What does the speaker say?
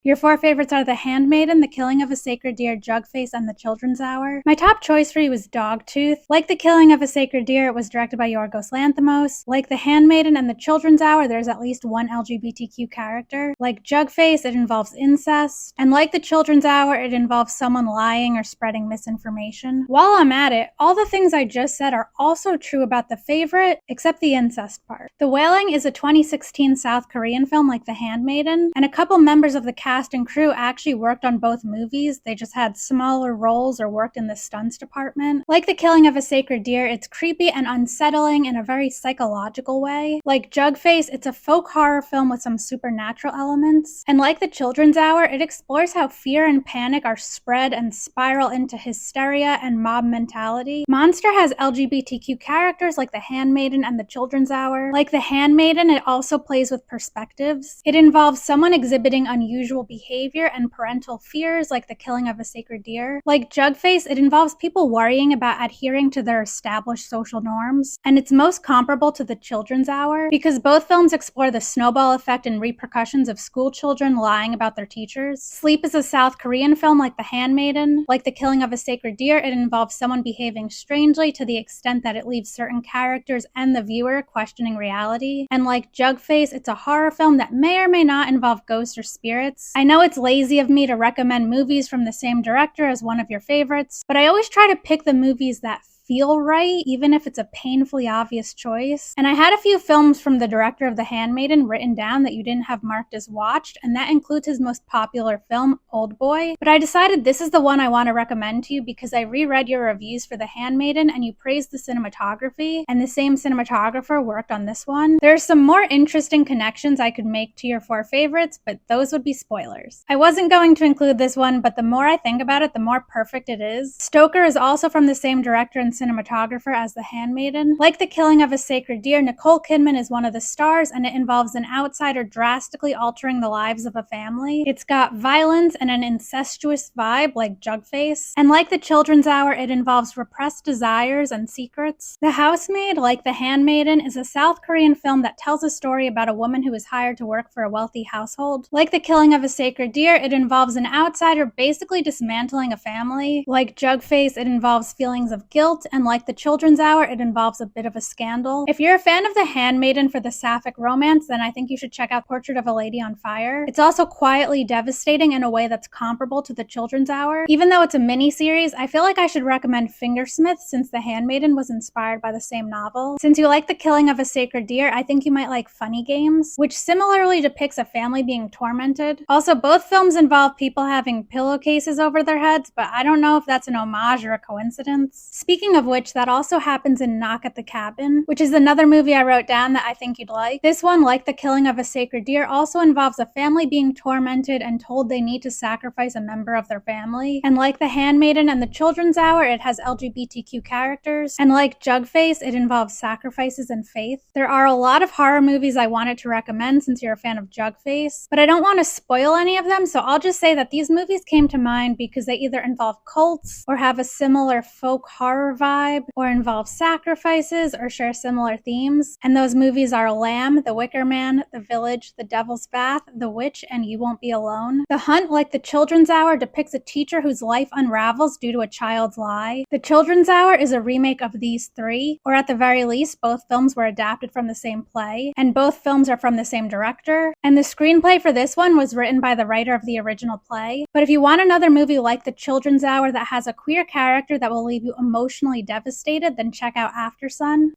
Your four favorites are The Handmaiden, The Killing of a Sacred Deer, Jugface, and The Children's Hour. My top choice for you was Dogtooth. Like The Killing of a Sacred Deer, it was directed by Yorgos Lanthimos. Like The Handmaiden and The Children's Hour, there's at least one LGBTQ character. Like Jugface, it involves incest. And like The Children's Hour, it involves someone lying or spreading misinformation. While I'm at it, all the things I just said are also true about the favorite, except the incest part. The Wailing is a 2016 South Korean film like The Handmaiden, and a couple members of the cast and crew actually worked on both movies. They just had smaller roles or worked in the stunts department. Like The Killing of a Sacred Deer, it's creepy and unsettling in a very psychological way. Like Jugface, it's a folk horror film with some supernatural elements. And like The Children's Hour, it explores how fear and panic are spread and spiral into hysteria and mob mentality. Monster has LGBTQ characters like The Handmaiden and The Children's Hour. Like The Handmaiden, it also plays with perspectives. It involves someone exhibiting unusual behavior and parental fears like The Killing of a Sacred Deer. Like Jugface, it involves people worrying about adhering to their established social norms. And it's most comparable to The Children's Hour because both films explore the snowball effect and repercussions of school children lying about their teachers. Sleep is a South Korean film like The Handmaiden. Like The Killing of a Sacred Deer, it involves someone behaving strangely to the extent that it leaves certain characters and the viewer questioning reality. And like Jugface, it's a horror film that may or may not involve ghosts or spirits. I know it's lazy of me to recommend movies from the same director as one of your favorites, but I always try to pick the movies that feel right, even if it's a painfully obvious choice. And I had a few films from the director of The Handmaiden written down that you didn't have marked as watched, and that includes his most popular film, Oldboy. But I decided this is the one I want to recommend to you because I reread your reviews for The Handmaiden and you praised the cinematography, and the same cinematographer worked on this one. There's some more interesting connections I could make to your four favorites, but those would be spoilers. I wasn't going to include this one, but the more I think about it, the more perfect it is. Stoker is also from the same director and cinematographer as The Handmaiden. Like The Killing of a Sacred Deer, Nicole Kidman is one of the stars, and it involves an outsider drastically altering the lives of a family. It's got violence and an incestuous vibe like Jugface. And like The Children's Hour, it involves repressed desires and secrets. The Housemaid, like The Handmaiden, is a South Korean film that tells a story about a woman who is hired to work for a wealthy household. Like The Killing of a Sacred Deer, it involves an outsider basically dismantling a family. Like Jugface, it involves feelings of guilt, and like The Children's Hour, it involves a bit of a scandal. If you're a fan of The Handmaiden for the sapphic romance, then I think you should check out Portrait of a Lady on Fire. It's also quietly devastating in a way that's comparable to The Children's Hour. Even though it's a mini-series, I feel like I should recommend Fingersmith since The Handmaiden was inspired by the same novel. Since you like The Killing of a Sacred Deer, I think you might like Funny Games, which similarly depicts a family being tormented. Also, both films involve people having pillowcases over their heads, but I don't know if that's an homage or a coincidence. Speaking of which, that also happens in Knock at the Cabin, which is another movie I wrote down that I think you'd like. This one, like The Killing of a Sacred Deer, also involves a family being tormented and told they need to sacrifice a member of their family. And like The Handmaiden and The Children's Hour, it has LGBTQ characters. And like Jugface, it involves sacrifices and faith. There are a lot of horror movies I wanted to recommend since you're a fan of Jugface, but I don't want to spoil any of them, so I'll just say that these movies came to mind because they either involve cults or have a similar folk horror vibe, or involve sacrifices, or share similar themes. And those movies are Lamb, The Wicker Man, The Village, The Devil's Bath, The Witch, and You Won't Be Alone. The Hunt, like The Children's Hour, depicts a teacher whose life unravels due to a child's lie. The Children's Hour is a remake of these three, or at the very least, both films were adapted from the same play, and both films are from the same director. And the screenplay for this one was written by the writer of the original play. But if you want another movie like The Children's Hour that has a queer character that will leave you emotionally devastated, then check out Aftersun.